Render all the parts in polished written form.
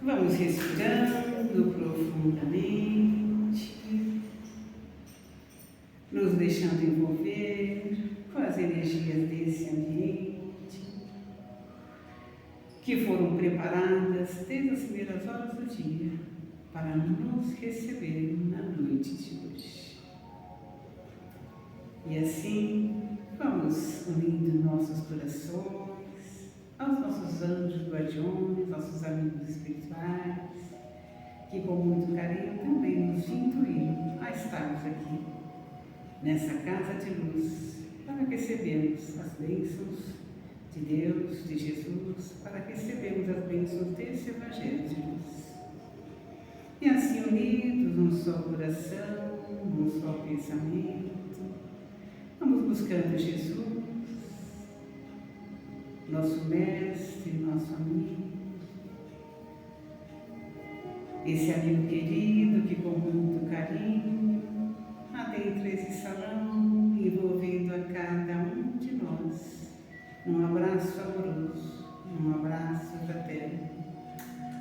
Vamos respirando profundamente, nos deixando envolver com as energias desse ambiente, que foram preparadas desde as primeiras horas do dia para nos receber na noite de hoje. E assim, vamos unindo nossos corações aos nossos anjos guardiões, nossos amigos espirituais, que com muito carinho também nos intuíram a estarmos aqui, nessa casa de luz, para recebermos as bênçãos de Deus, de Jesus, para recebermos as bênçãos desse Evangelho de luz. E assim unidos num só coração, num só pensamento, vamos buscando Jesus, nosso mestre, nosso amigo, esse amigo querido que com muito carinho adentra esse salão, envolvendo a cada um de nós num abraço amoroso, num abraço fraterno,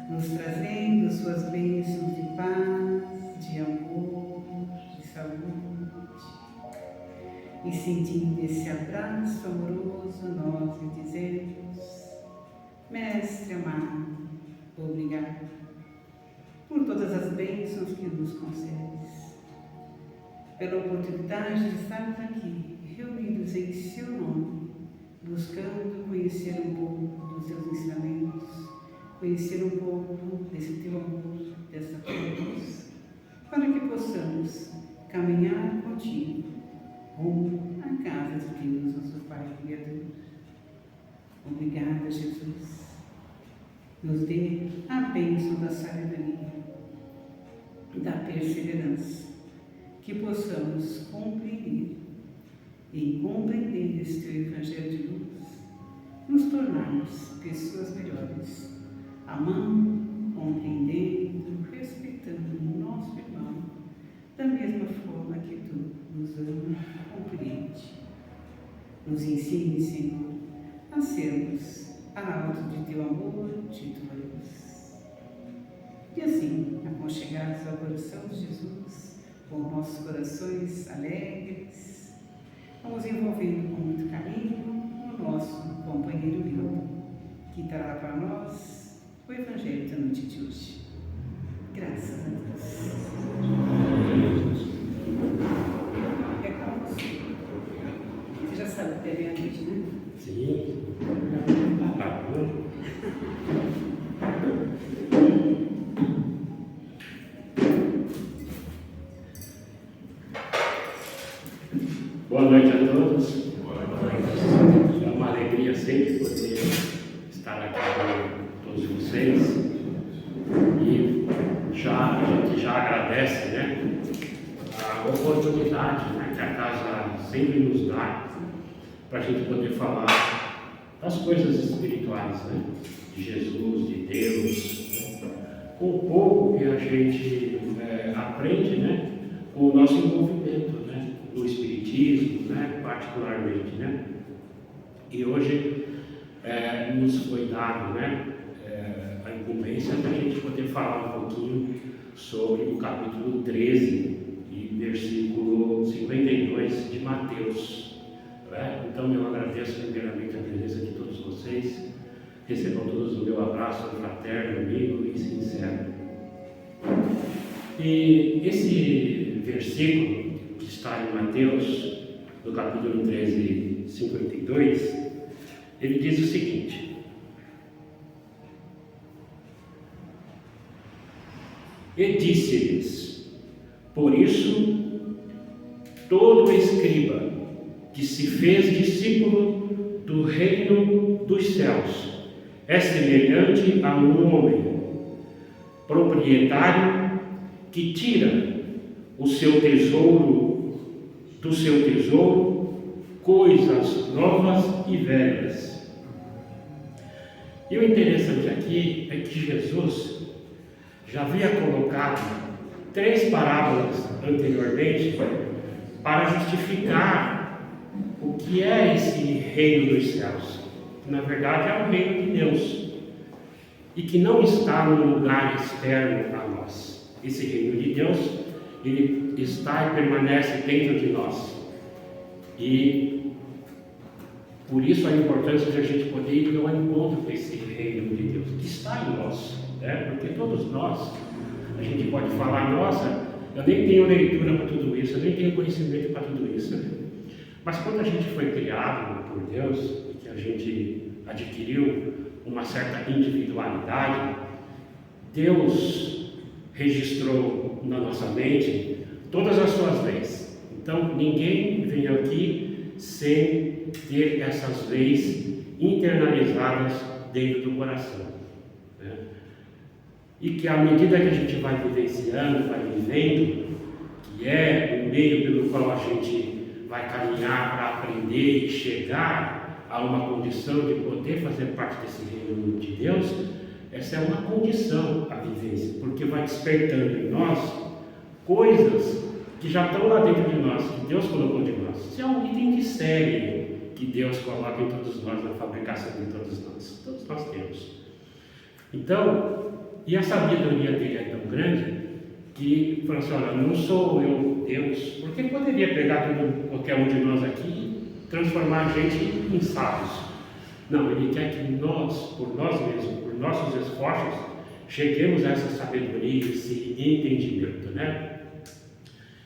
nos trazendo suas bênçãos de paz, de amor, de saúde. E sentindo esse abraço amoroso, nós lhe dizemos: Mestre amado, obrigado por todas as bênçãos que nos concedes, pela oportunidade de estarmos aqui, reunidos em seu nome, buscando conhecer um pouco dos teus ensinamentos, conhecer um pouco desse teu amor, dessa tua luz, para que possamos caminhar contigo rumo à casa de Deus, nosso Pai Criador. Obrigada, Jesus. Nos dê a bênção da sabedoria, da perseverança, que possamos compreender e compreender este teu Evangelho de luz, nos tornarmos pessoas melhores, amando, compreendendo, respeitando o nosso irmão, da mesma forma que tu nos ama, compreende. Nos ensine, Senhor, a sermos arautos de teu amor, de tua luz. E assim, aconchegados ao coração de Jesus, com nossos corações alegres, vamos envolvendo com muito carinho o nosso companheiro Milton, que trará para nós o Evangelho da noite de hoje. Graças a Deus. É com você. Você já sabe que é meia-noite, né? Sim. Tá bom. Boa noite a todos. Boa noite. É uma alegria sempre poder estar aqui com todos vocês. E a gente já agradece, né, a oportunidade, né, que a casa sempre nos dá para a gente poder falar das coisas espirituais, né, de Jesus, de Deus, né, com o pouco que a gente aprende, né, com o nosso envolvimento, né, no Espiritismo, né, particularmente, né. E hoje nos foi dado, né, a incumbência da gente poder falar um pouquinho sobre o capítulo 13 e versículo 52 de Mateus. Né? Então eu agradeço primeiramente a presença de todos vocês, recebam todos o meu abraço fraterno, amigo e sincero. E esse versículo que está em Mateus, no capítulo 13, 52, ele diz o seguinte: e disse-lhes: por isso, todo escriba que se fez discípulo do reino dos céus é semelhante a um homem proprietário que tira o seu tesouro do seu tesouro coisas novas e velhas. E o interessante aqui é que Jesus já havia colocado 3 parábolas anteriormente para justificar o que é esse reino dos céus. Na verdade, é o reino de Deus. e que não está num lugar externo a nós. Esse reino de Deus, ele está e permanece dentro de nós. E por isso a importância de a gente poder ir ao encontro desse reino de Deus, que está em nós, né? Porque todos nós, a gente pode falar, nossa, eu nem tenho leitura para tudo isso, eu nem tenho conhecimento para tudo isso, né? Mas quando a gente foi criado por Deus, e que a gente adquiriu uma certa individualidade, Deus registrou na nossa mente todas as suas leis. Então ninguém veio aqui sem ter essas leis internalizadas dentro do coração, né? E que à medida que a gente vai vivenciando, vai vivendo, que é o meio pelo qual a gente vai caminhar para aprender e chegar a uma condição de poder fazer parte desse reino de Deus, essa é uma condição a vivência, porque vai despertando em nós coisas que já estão lá dentro de nós, que Deus colocou de nós. Isso é um item de série que Deus coloca em todos nós, na fabricação de todos nós temos. Então, e a sabedoria dele é tão grande que falou assim, olha, não sou eu Deus, porque poderia pegar qualquer um de nós aqui e transformar a gente em sábios. Não, ele quer que nós, por nós mesmos, por nossos esforços, cheguemos a essa sabedoria, esse entendimento, né?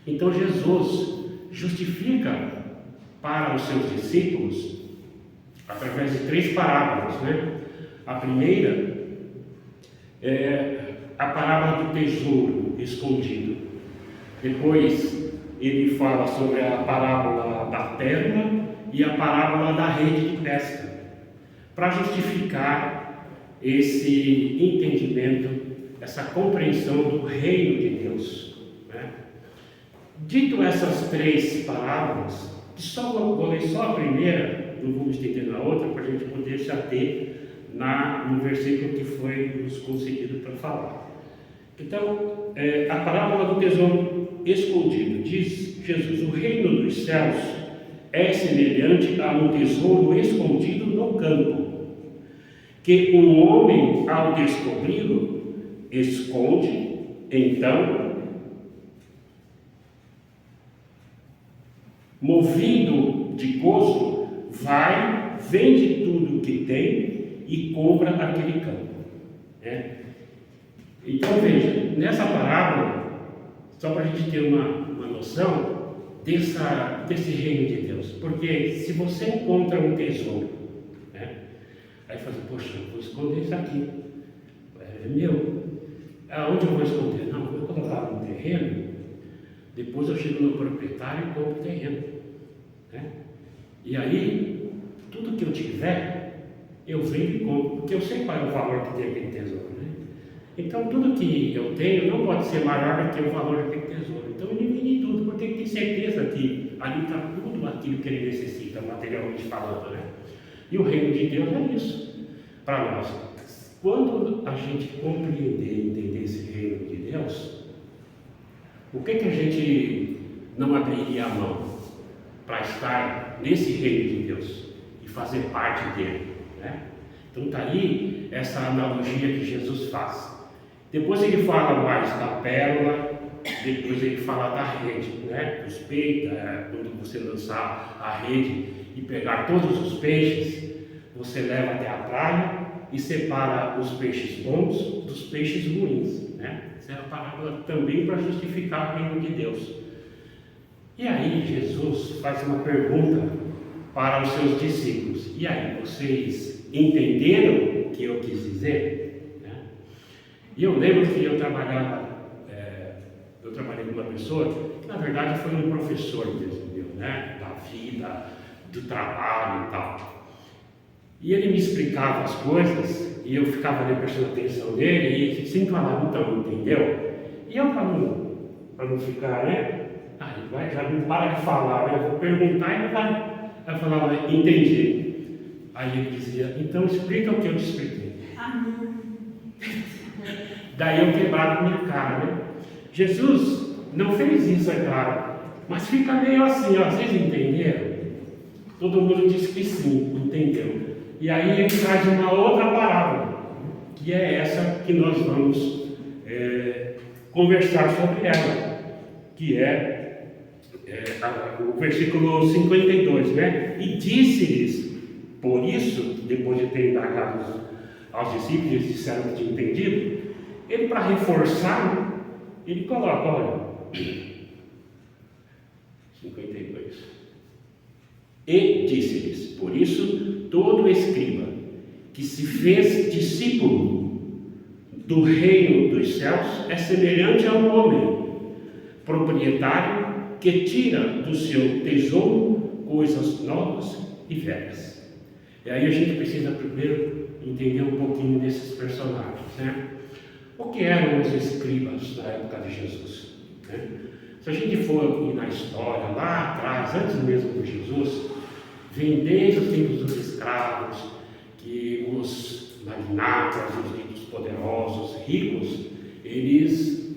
Então Jesus justifica para os seus discípulos através de 3 parábolas, né? A primeira é a parábola do tesouro escondido. Depois ele fala sobre a parábola da pérola e a parábola da rede de pesca, para justificar esse entendimento, essa compreensão do reino de Deus, né? Dito essas 3 parábolas, que vou ler só a primeira, não vou me estender na outra, para a gente poder se ater no versículo que foi nos concedido para falar. Então, a parábola do tesouro escondido, diz Jesus, o reino dos céus é semelhante a um tesouro escondido no campo, que um homem, ao descobri-lo, esconde, então, movido de gozo, vai, vende tudo o que tem e compra aquele campo, né? Então veja, nessa parábola, só para a gente ter uma noção desse reino de Deus, porque se você encontra um tesouro, né? Aí fala, poxa, eu vou esconder isso aqui, é meu, aonde eu vou esconder? Não, eu vou colocar no terreno, depois eu chego no proprietário e compro o terreno, né? E aí, tudo que eu tiver, eu vendo e compro, porque eu sei qual é o valor que tem aquele tesouro, né? Então, tudo que eu tenho não pode ser maior do que o valor daquele tesouro. Então, eu dividi tudo, porque eu tenho certeza que ali está tudo aquilo que ele necessita, materialmente falando, né? E o reino de Deus é isso para nós. Quando a gente compreender e entender esse reino de Deus, o que a gente não abriria a mão para estar nesse reino de Deus e fazer parte dele, né? Então está aí essa analogia que Jesus faz. Depois ele fala mais da pérola, depois ele fala da rede, né? Os peixes, quando você lançar a rede e pegar todos os peixes, você leva até a praia e separa os peixes bons dos peixes ruins, né? Essa é a parábola também para justificar o reino de Deus. E aí Jesus faz uma pergunta para os seus discípulos. E aí, vocês entenderam o que eu quis dizer? Né? E eu lembro que eu trabalhei com uma pessoa que na verdade foi um professor mesmo, né? Da vida, do trabalho e tal. E ele me explicava as coisas e eu ficava ali prestando atenção nele e sempre falava, então, entendeu? E eu para não ficar, né? Ele vai, já não para de falar, né? Eu vou perguntar e ele vai. Eu falava, entendi. Aí ele dizia, então explica o que eu te expliquei. Daí eu quebrava minha cara, né? Jesus não fez isso, é claro, mas fica meio assim, ó, vocês entenderam? Todo mundo disse que sim, entendeu? E aí ele traz uma outra parábola, que é essa que nós vamos conversar sobre ela, que o versículo 52, né? E disse-lhes, por isso, depois de ter indagado aos discípulos, eles disseram que tinham entendido, ele, para reforçar, ele coloca, olha, 52. E disse-lhes, por isso, todo escriba que se fez discípulo do reino dos céus é semelhante a um homem proprietário que tira do seu tesouro coisas novas e velhas. E aí a gente precisa primeiro entender um pouquinho desses personagens, né? O que eram os escribas na época de Jesus, né? Se a gente for ir na história, lá atrás, antes mesmo de Jesus, vem desde os tempos dos escravos, que os magnatas, os ricos poderosos, ricos,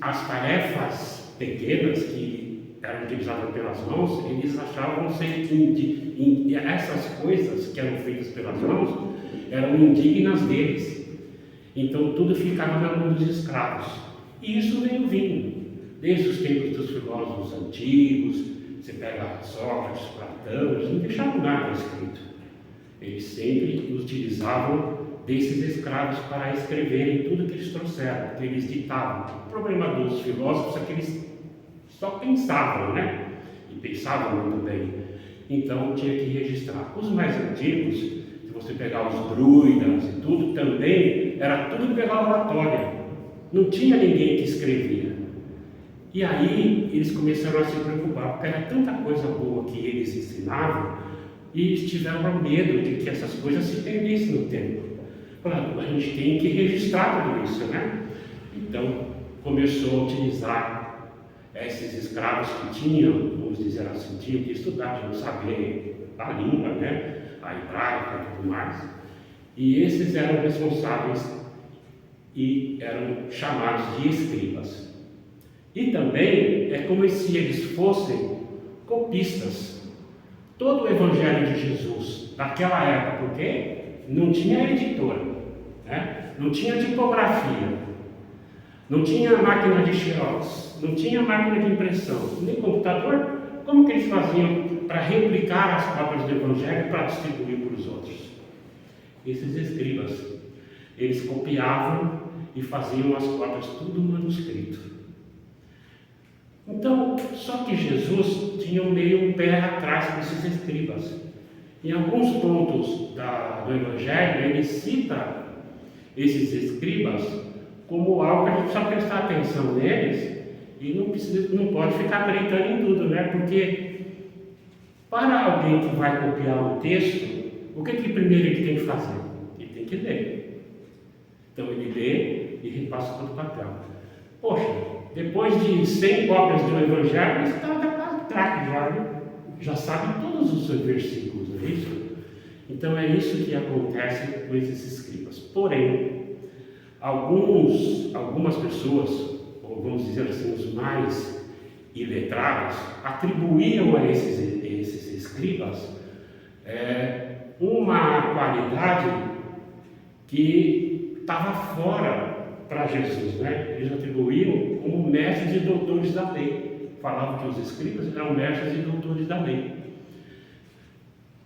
as tarefas pequenas que eram utilizadas pelas mãos, eles achavam ser essas coisas que eram feitas pelas mãos eram indignas deles. Então tudo ficava na mão dos escravos. E isso veio vindo desde os tempos dos filósofos antigos. Você pega Sócrates, Platão, eles não deixavam nada escrito. Eles sempre utilizavam desses escravos para escreverem tudo que eles trouxeram, que eles ditavam. O problema dos filósofos é que eles só pensavam, né? E pensavam muito bem. Então tinha que registrar. Os mais antigos, se você pegar os druidas e tudo, também era tudo pela oratória. Não tinha ninguém que escrevia. E aí eles começaram a se preocupar, porque era tanta coisa boa que eles ensinavam, e eles tiveram medo de que essas coisas se perdessem no tempo. Falaram, a gente tem que registrar tudo isso, né? Então começou a utilizar esses escravos que tinham, vamos dizer assim, tinham que estudar, tinham que saber a língua, né? A hebraica e tudo mais. E esses eram responsáveis e eram chamados de escribas. E também é como se eles fossem copistas. Todo o Evangelho de Jesus daquela época, porque não tinha editora, né? Não tinha tipografia, não tinha máquina de xerox, não tinha máquina de impressão, nem computador. Como que eles faziam para replicar as cópias do Evangelho para distribuir para os outros? Esses escribas, eles copiavam e faziam as cópias tudo manuscrito. Então, só que Jesus tinha meio um pé atrás desses escribas. Em alguns pontos do Evangelho, ele cita esses escribas como algo que a gente precisa prestar atenção neles e não pode ficar acreditando em tudo, né? Porque para alguém que vai copiar um texto, o que primeiro ele tem que fazer? Ele tem que ler. Então ele lê e repassa todo o papel. Poxa, depois de 100 cópias do Evangelho, você está quase craque já, né? Já sabe todos os seus versículos, não é isso? Então é isso que acontece com esses escribas. Porém, algumas pessoas, ou vamos dizer assim, os mais iletrados, atribuíam a esses escribas uma qualidade que estava fora para Jesus, né? Eles atribuíam como mestres e doutores da lei. Falavam que os escribas eram mestres e doutores da lei.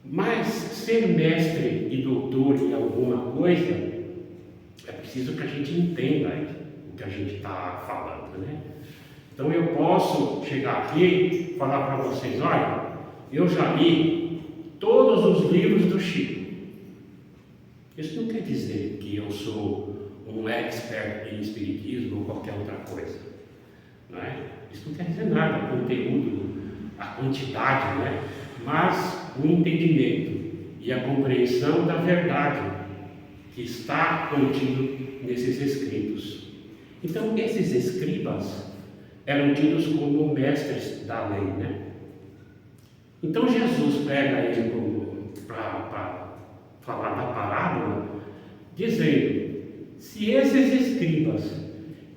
Mas ser mestre e doutor em alguma coisa, é preciso que a gente entenda o que a gente está falando, né? Então eu posso chegar aqui e falar para vocês, olha, eu já li todos os livros do Chico. Isso não quer dizer que eu sou um expert em espiritismo ou qualquer outra coisa, não é? Isso não quer dizer nada, o conteúdo, a quantidade, né? Mas o entendimento e a compreensão da verdade que está contido nesses escritos. Então, esses escribas eram tidos como mestres da lei, né? Então, Jesus pega ele para falar da parábola, dizendo: se esses escribas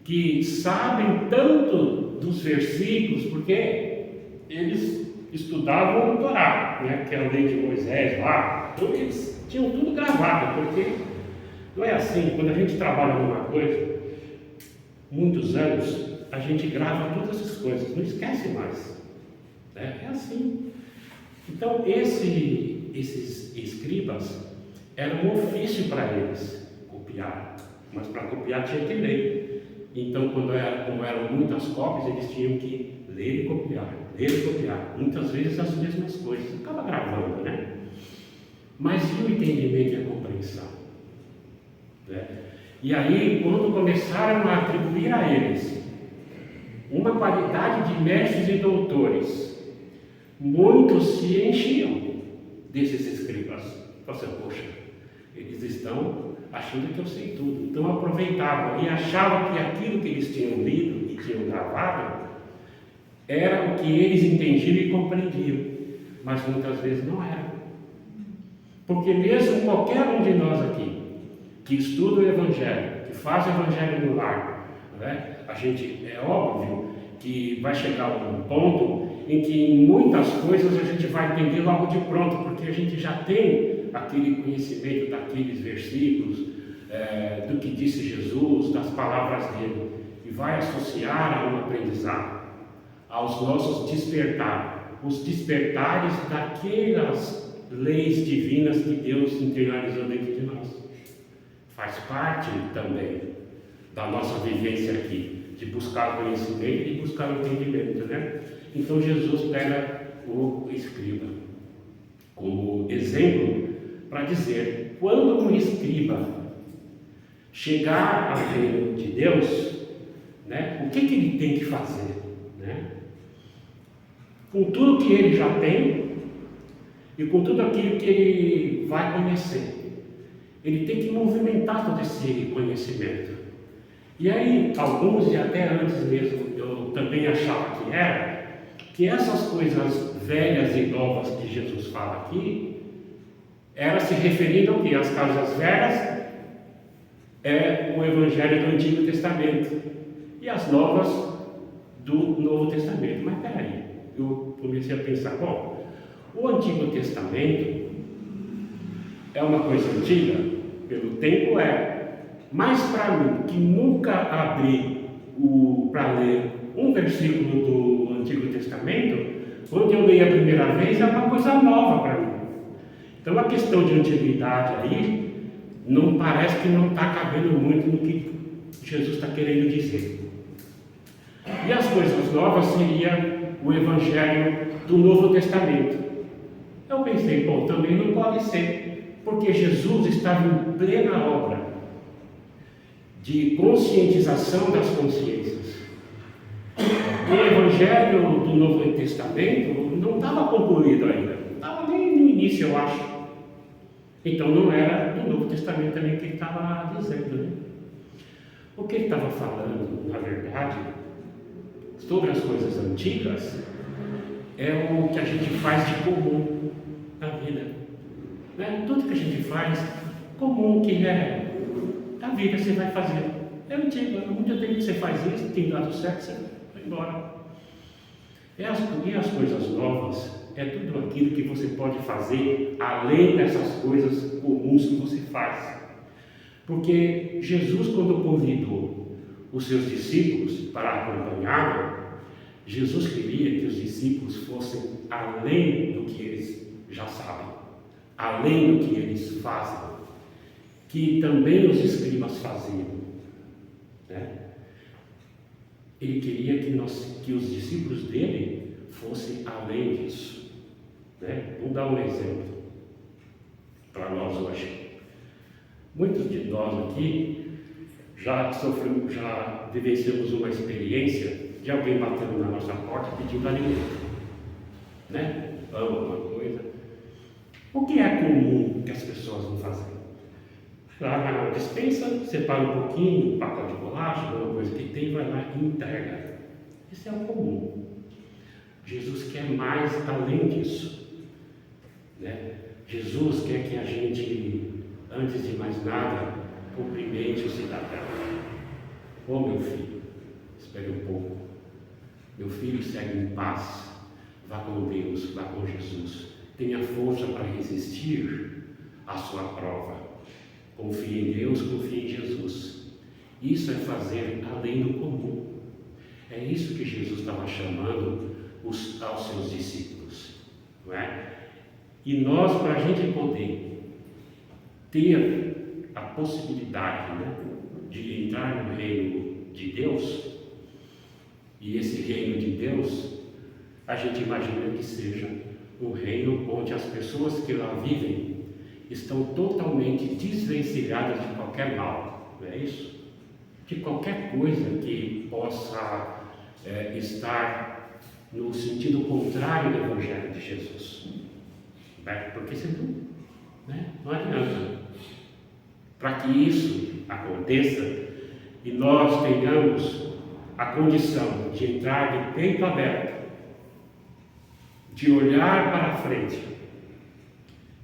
que sabem tanto dos versículos, porque eles estudavam o Torá, né, que é a lei de Moisés lá, então eles tinham tudo gravado, porque Não é assim, quando a gente trabalha numa coisa, muitos anos, a gente grava todas essas coisas, não esquece mais. Né? É assim. Então, esses escribas, era um ofício para eles copiar, mas para copiar tinha que ler. Então, como eram muitas cópias, eles tinham que ler e copiar, muitas vezes as mesmas coisas, acaba gravando, né? Mas e o entendimento e a compreensão? Né? E aí, quando começaram a atribuir a eles uma qualidade de mestres e doutores, muitos se enchiam desses escribas. Falaram assim, poxa, eles estão achando que eu sei tudo. Então aproveitavam e achavam que aquilo que eles tinham lido e tinham gravado era o que eles entendiam e compreendiam, mas muitas vezes não era. Porque mesmo qualquer um de nós aqui, que estuda o Evangelho, que faz o Evangelho no lar, né? A gente, é óbvio que vai chegar a um ponto em que em muitas coisas a gente vai entender logo de pronto, porque a gente já tem aquele conhecimento daqueles versículos, do que disse Jesus, das palavras dele, e vai associar a um aprendizado, aos nossos despertar, os despertares daquelas leis divinas que Deus internalizou dentro de nós. Faz parte também da nossa vivência aqui, de buscar o conhecimento e buscar o entendimento, né? Então Jesus pega o escriba como exemplo para dizer, quando um escriba chegar ao reino de Deus, né, o que ele tem que fazer? Né? Com tudo que ele já tem e com tudo aquilo que ele vai conhecer, ele tem que movimentar todo esse conhecimento. E aí, alguns, e até antes mesmo, eu também achava que essas coisas velhas e novas que Jesus fala aqui, era se referindo ao que? As coisas velhas é o Evangelho do Antigo Testamento e as novas do Novo Testamento. Mas peraí, eu comecei a pensar, bom, o Antigo Testamento é uma coisa antiga, pelo tempo mas para mim, que nunca abri para ler um versículo do Antigo Testamento, quando eu leio a primeira vez, é uma coisa nova para mim. Então a questão de antiguidade aí, não parece que não está cabendo muito no que Jesus está querendo dizer. E as coisas novas seria o Evangelho do Novo Testamento. Eu pensei, bom, também não pode ser, porque Jesus estava em plena obra de conscientização das consciências. O Evangelho do Novo Testamento não estava concluído ainda, não estava nem no início, eu acho. Então não era do Novo Testamento também que ele estava dizendo, né? O que ele estava falando, na verdade, sobre as coisas antigas, é o que a gente faz de comum na vida. Né? Tudo que a gente faz, comum que é a vida, você vai fazer. É antigo, há muito tempo que você faz isso, tem dado certo, você vai embora. E as coisas novas, é tudo aquilo que você pode fazer além dessas coisas comuns que você faz. Porque Jesus, quando convidou os seus discípulos para acompanhá-lo, Jesus queria que os discípulos fossem além do que eles já sabem, além do que eles fazem, que também os escribas faziam. Né? Ele queria que os discípulos dele fossem além disso. Né? Vou dar um exemplo para nós hoje. Muitos de nós aqui já vivenciamos uma experiência de alguém batendo na nossa porta pedindo alimento. Né? Alguma coisa. O que é comum que as pessoas vão fazer? Lá na despensa, separa um pouquinho, um pacote de bolacha, alguma coisa que tem, vai lá e entrega. Isso é o comum. Jesus quer mais além disso. Né? Jesus quer que a gente, antes de mais nada, cumprimente o cidadão. Ô meu filho, espere um pouco. Meu filho, segue em paz. Vá com Deus, vá com Jesus. Tenha força para resistir à sua prova. Confie em Deus, confie em Jesus. Isso é fazer além do comum. É isso que Jesus estava chamando aos seus discípulos, não é? E nós, para a gente poder ter a possibilidade, né, de entrar no reino de Deus, e esse reino de Deus, a gente imagina que seja um reino onde as pessoas que lá vivem estão totalmente desvencilhadas de qualquer mal, não é isso? De qualquer coisa que possa estar no sentido contrário do Evangelho de Jesus. Porque senão, né, não adianta. Para que isso aconteça e nós tenhamos a condição de entrar de peito aberto, de olhar para a frente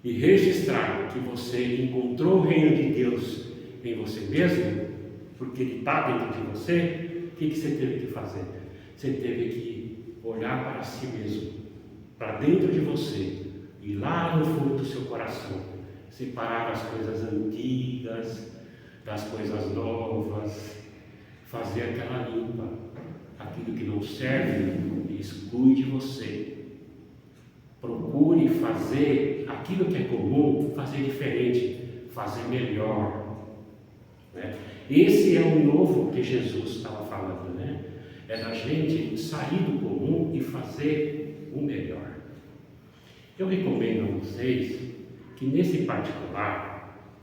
e registrar que você encontrou o reino de Deus em você mesmo, porque ele está dentro de você, o que você teve que fazer? Você teve que olhar para si mesmo, para dentro de você, e lá no fundo do seu coração, separar as coisas antigas das coisas novas, fazer aquela limpa, aquilo que não serve, exclui de você. Procure fazer aquilo que é comum, fazer diferente, fazer melhor, né? Esse é o novo que Jesus estava falando, né? É da gente sair do comum e fazer o melhor. Eu recomendo a vocês que nesse particular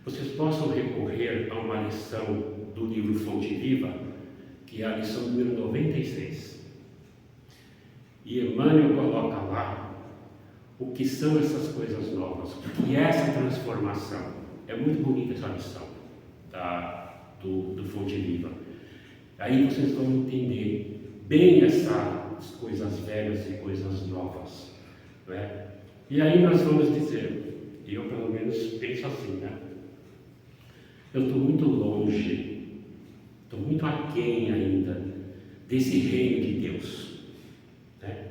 vocês possam recorrer a uma lição do livro Fonte Viva, que é a lição número 96. E Emmanuel coloca lá o que são essas coisas novas, o que é essa transformação. É muito bonita essa lição do Fonte Viva. Aí vocês vão entender bem essas coisas velhas e coisas novas, né? E aí nós vamos dizer, eu pelo menos penso assim, né? Eu estou muito longe, estou muito aquém ainda desse reino de Deus, né?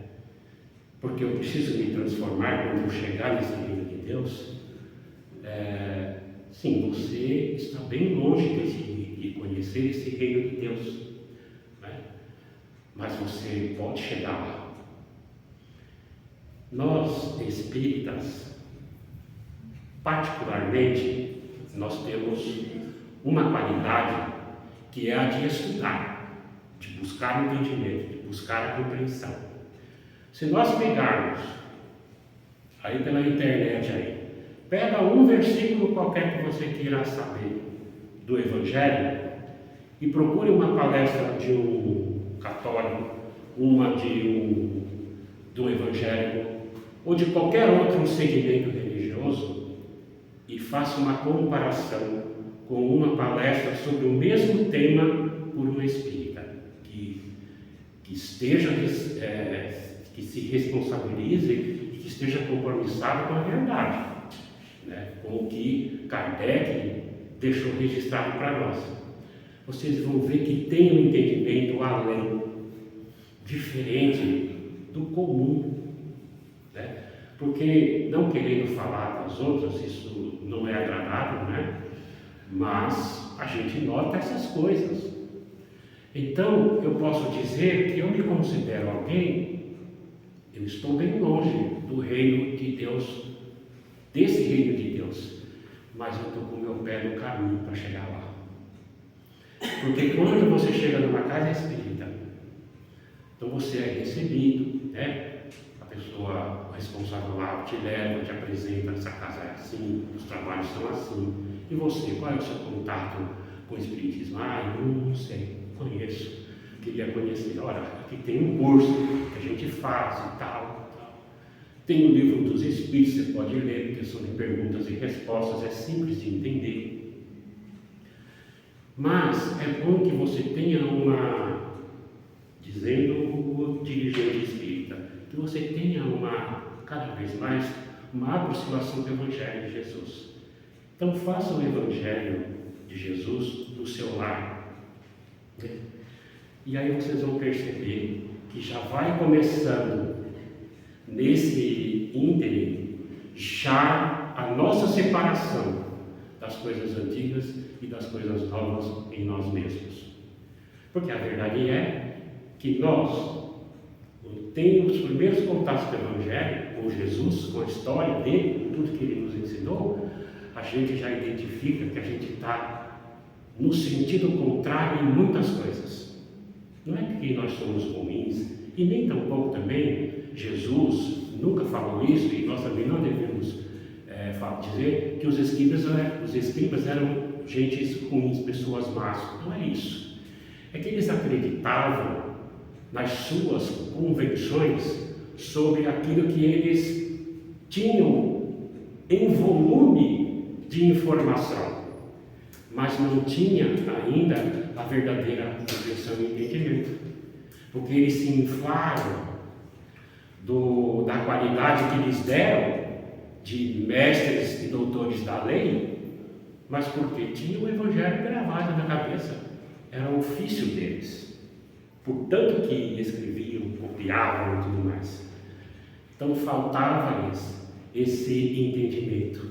Porque eu preciso me transformar quando eu chegar nesse reino de Deus. Sim, você está bem longe de conhecer esse reino de Deus, né? Mas você pode chegar lá. Nós, espíritas, particularmente, nós temos uma qualidade que é a de estudar, de buscar o entendimento, de buscar a compreensão. Se nós pegarmos aí pela internet aí, pega um versículo qualquer que você queira saber do Evangelho e procure uma palestra de um católico, uma de um evangélico ou de qualquer outro segmento religioso e faça uma comparação com uma palestra sobre o mesmo tema por um espírita que esteja, que se responsabilize e que esteja compromissado com a verdade, né? Com o que Kardec deixou registrado para nós. Vocês vão ver que tem um entendimento além, diferente do comum, né? Porque, não querendo falar para as outras, isso não é agradável, né? Mas a gente nota essas coisas. Então, eu posso dizer que eu me considero alguém, eu estou bem longe do reino de Deus, desse reino de Deus, mas eu estou com o meu pé no caminho para chegar lá. Porque quando você chega numa casa espírita, então você é recebido, né? A pessoa, o responsável lá te leva, te apresenta, essa casa é assim, os trabalhos são assim. E você, qual é o seu contato com o espiritismo? Eu não sei, conheço, queria conhecer. Olha, aqui tem um curso que a gente faz e tal. Tem o livro dos Espíritos, você pode ler, porque são de perguntas e respostas, é simples de entender. Mas é bom que você tenha dizendo o dirigente espírita, que você tenha cada vez mais, uma aproximação do Evangelho de Jesus. Então faça o Evangelho de Jesus no seu lar, né? E aí vocês vão perceber que já vai começando nesse ínterim já a nossa separação das coisas antigas e das coisas novas em nós mesmos. Porque a verdade é que nós temos os primeiros contatos com o Evangelho, com Jesus, com a história dele, com tudo que ele nos ensinou, a gente já identifica que a gente está no sentido contrário em muitas coisas. Não é que nós somos ruins, e nem tampouco também Jesus nunca falou isso, e nós também não devemos dizer que os escribas eram gente ruins, pessoas más. Não é isso. É que eles acreditavam nas suas convenções sobre aquilo que eles tinham em volume de informação, mas não tinha ainda a verdadeira compreensão e entendimento, porque eles se inflaram da qualidade que lhes deram de mestres e doutores da lei, mas porque tinham o Evangelho gravado na cabeça, era o ofício deles, portanto que escreviam, copiavam e tudo mais. Então faltava-lhes esse entendimento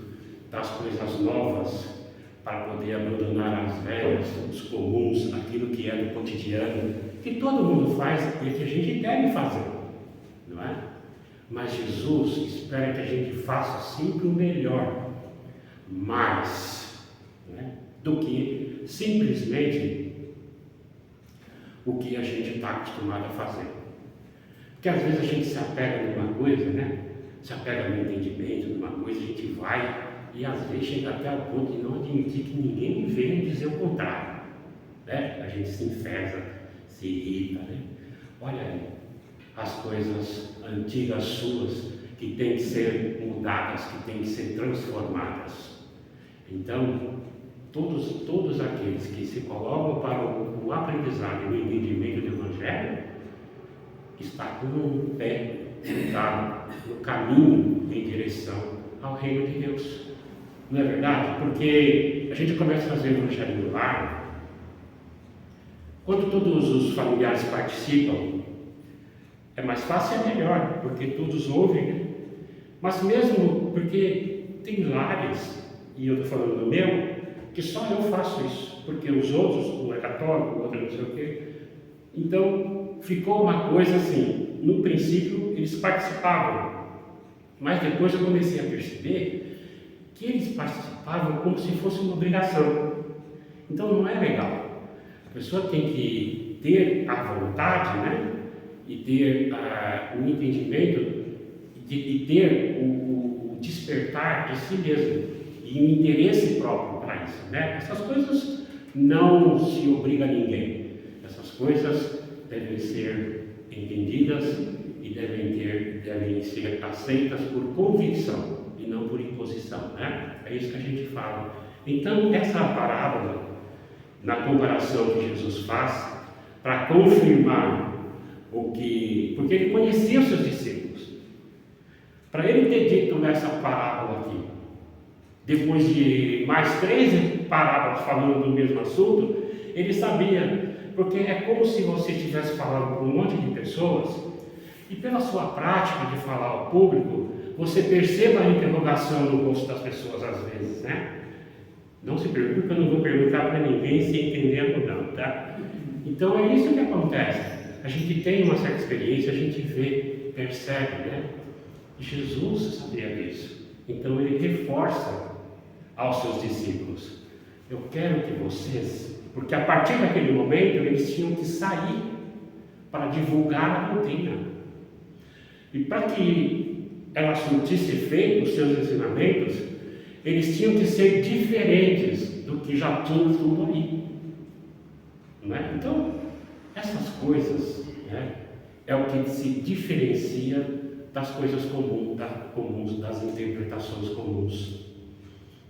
das coisas novas, para poder abandonar as velhas, os comuns, aquilo que é do cotidiano, que todo mundo faz e que a gente deve fazer, não é? Mas Jesus espera que a gente faça sempre o melhor, mais, né, do que simplesmente o que a gente está acostumado a fazer. Porque às vezes a gente se apega numa coisa, né? Se apega no entendimento de uma coisa, a gente vai e às vezes chega até ao ponto de não admitir que ninguém venha dizer o contrário, né? A gente se enfesa, se irrita, né? Olha aí, as coisas antigas suas que têm que ser mudadas, que têm que ser transformadas. Então, todos aqueles que se colocam para o aprendizado e o entendimento do Evangelho, está com um pé sentado no caminho em direção ao reino de Deus. Não é verdade? Porque a gente começa a fazer o Evangelho no lar, quando todos os familiares participam, é mais fácil e é melhor, porque todos ouvem, né? Mas mesmo porque tem lares, e eu estou falando do meu, que só eu faço isso, porque os outros, um é católico, o outro é não sei o quê. Então, ficou uma coisa assim, no princípio eles participavam, mas depois eu comecei a perceber que eles participavam como se fosse uma obrigação. Então não é legal. A pessoa tem que ter a vontade, né? E ter o entendimento e ter o despertar de si mesmo e o interesse próprio para isso, né? Essas coisas não se obriga a ninguém. Essas coisas devem ser entendidas e devem ser aceitas por convicção e não por imposição, né? É isso que a gente fala. Então, essa parábola, na comparação que Jesus faz, para confirmar porque ele conhecia os seus discípulos. Para ele ter dito nessa parábola aqui, depois de mais 13 parábolas falando do mesmo assunto, ele sabia, porque é como se você estivesse falando com um monte de pessoas, e pela sua prática de falar ao público, você perceba a interrogação no rosto das pessoas às vezes, né? Não se preocupe, eu não vou perguntar para ninguém se entendendo ou não, tá? Então é isso que acontece. A gente tem uma certa experiência, a gente vê, percebe, né? E Jesus sabia disso. Então ele reforça aos seus discípulos: eu quero que vocês, porque a partir daquele momento eles tinham que sair para divulgar a doutrina. E para que ela surtisse efeito, os seus ensinamentos, eles tinham que ser diferentes do que já tinham tudo aí. Não é? Então, essas coisas, né, é o que se diferencia das coisas comuns, das interpretações comuns.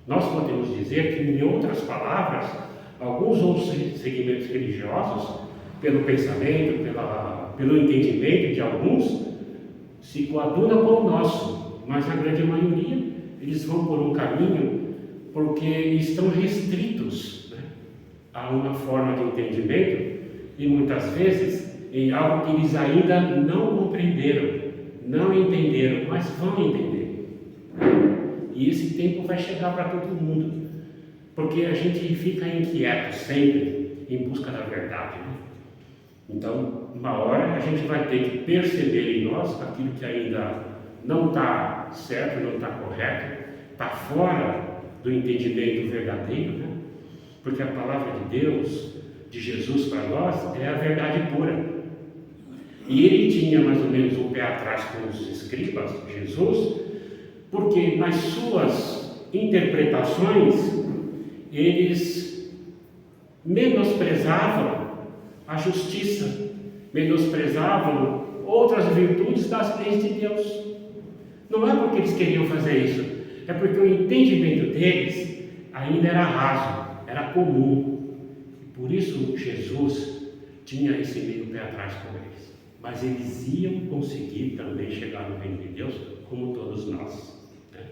Nós podemos dizer que, em outras palavras, alguns outros segmentos religiosos, pelo pensamento, pelo entendimento de alguns, se coadunam com o nosso, mas a grande maioria, eles vão por um caminho porque estão restritos, né, a uma forma de entendimento e muitas vezes em algo que eles ainda não compreenderam, não entenderam, mas vão entender. E esse tempo vai chegar para todo mundo. Porque a gente fica inquieto sempre em busca da verdade, né? Então, uma hora a gente vai ter que perceber em nós aquilo que ainda não está certo, não está correto, está fora do entendimento verdadeiro, né? Porque a palavra de Deus, de Jesus para nós, é a verdade pura. E ele tinha mais ou menos um pé atrás com os escribas, Jesus, porque nas suas interpretações, eles menosprezavam a justiça, menosprezavam outras virtudes das leis de Deus. Não é porque eles queriam fazer isso, é porque o entendimento deles ainda era raso, era comum. E por isso Jesus tinha esse meio pé atrás com eles. Mas eles iam conseguir também chegar no reino de Deus, como todos nós, né?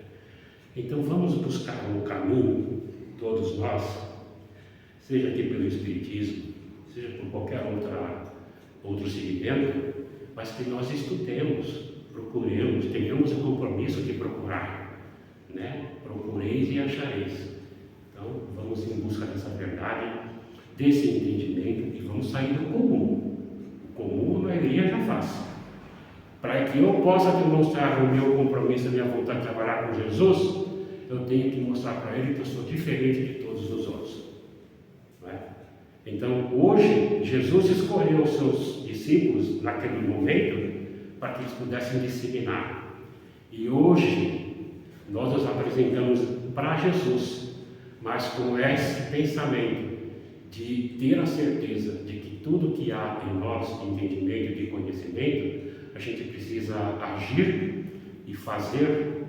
Então vamos buscar um caminho, todos nós, seja aqui pelo Espiritismo, seja por qualquer outro segmento, mas que nós estudemos, procuremos, tenhamos o compromisso de procurar, né? Procureis e achareis. Então vamos em busca dessa verdade, desse entendimento, e vamos sair do comum. O comum a maioria já faz. Para que eu possa demonstrar o meu compromisso, a minha vontade de trabalhar com Jesus, eu tenho que mostrar para ele que eu sou diferente de todos os outros. Não é? Então, hoje, Jesus escolheu os seus discípulos naquele momento para que eles pudessem disseminar. E hoje, nós nos apresentamos para Jesus, mas com esse pensamento de ter a certeza de que tudo que há em nós, entendimento e de conhecimento, a gente precisa agir e fazer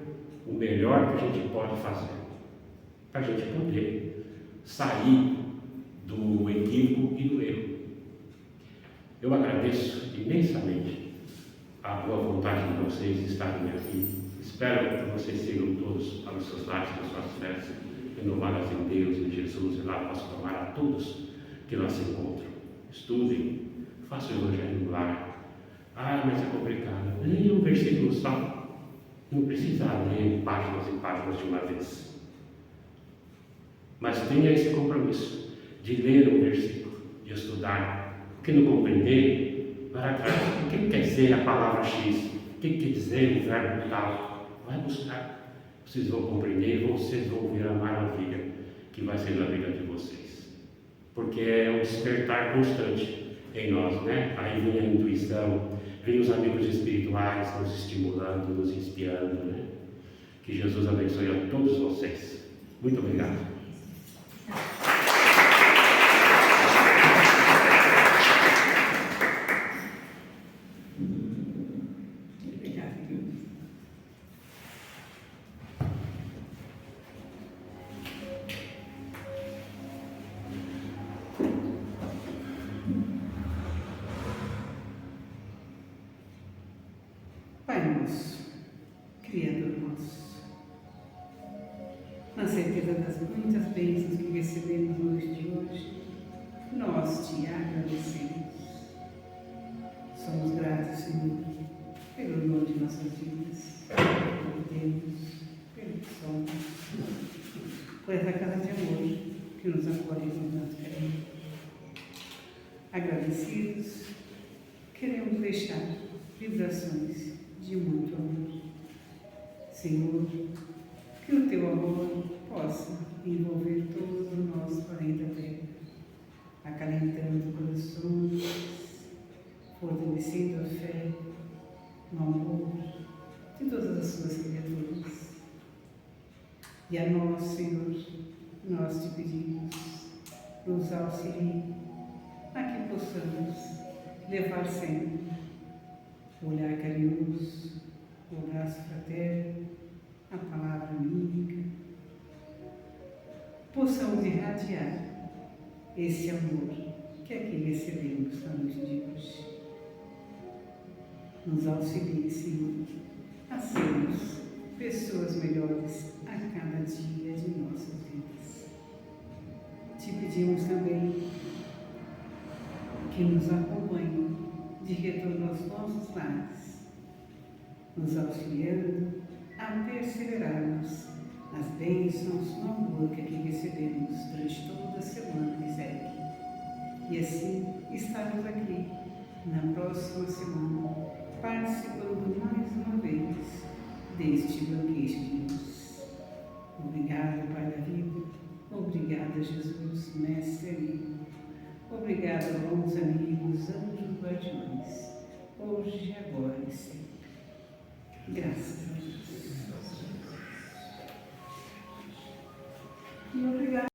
o melhor que a gente pode fazer, para a gente poder sair do equívoco e do erro. Eu agradeço imensamente a boa vontade de vocês estarem aqui. Espero que vocês sigam todos aos seus lares, nas suas fés, renovadas em Deus, em Jesus, e lá possam tomar a todos que lá se encontram. Estudem, façam o Evangelho no lar. Ah, mas é complicado. Leia um versículo só. Não precisa ler páginas e páginas de uma vez. Mas tenha esse compromisso de ler um versículo, de estudar. O que não compreender, vai atrás. O que quer dizer a palavra X? O que quer dizer o verbo tal? Vai buscar. Vocês vão compreender e vocês vão ver a maravilha que vai ser na vida de vocês. Porque é um despertar constante em nós, né? Aí vem a intuição, vem os amigos espirituais nos estimulando, nos inspirando, né? Que Jesus abençoe a todos vocês. Muito obrigado. Pai nosso, Criador nosso, na certeza das muitas bênçãos que recebemos no dia de hoje, nós te agradecemos. Somos gratos, Senhor, pelo dom de nossas vidas, pelo que temos, pelo que somos, por essa casa de amor que nos acolhe com tanto carinho. Agradecidos, queremos deixar vibrações de muito amor. Senhor, que o teu amor possa envolver todo o nosso planeta Terra, acalentando corações, fortalecendo a fé no amor de todas as suas criaturas. E a nós, Senhor, nós te pedimos, nos auxilie a que possamos levar sempre o olhar carinhoso, o abraço fraterno, a palavra amiga. Possamos irradiar esse amor que aqui recebemos na noite de hoje. Nos auxilie, Senhor, a sermos pessoas melhores a cada dia de nossas vidas. Te pedimos também que nos acompanhe de retorno aos nossos lares, nos auxiliando a perseverarmos nas bênçãos, no amor que aqui recebemos durante toda a semana que segue. E assim estarmos aqui na próxima semana, participando mais uma vez deste banquete de luz. Obrigado, Pai da vida. Obrigada, Jesus, Mestre amigo. Obrigada, bons amigos, anjos guardiões, hoje, agora e sempre. Graças a Deus. E obrigado.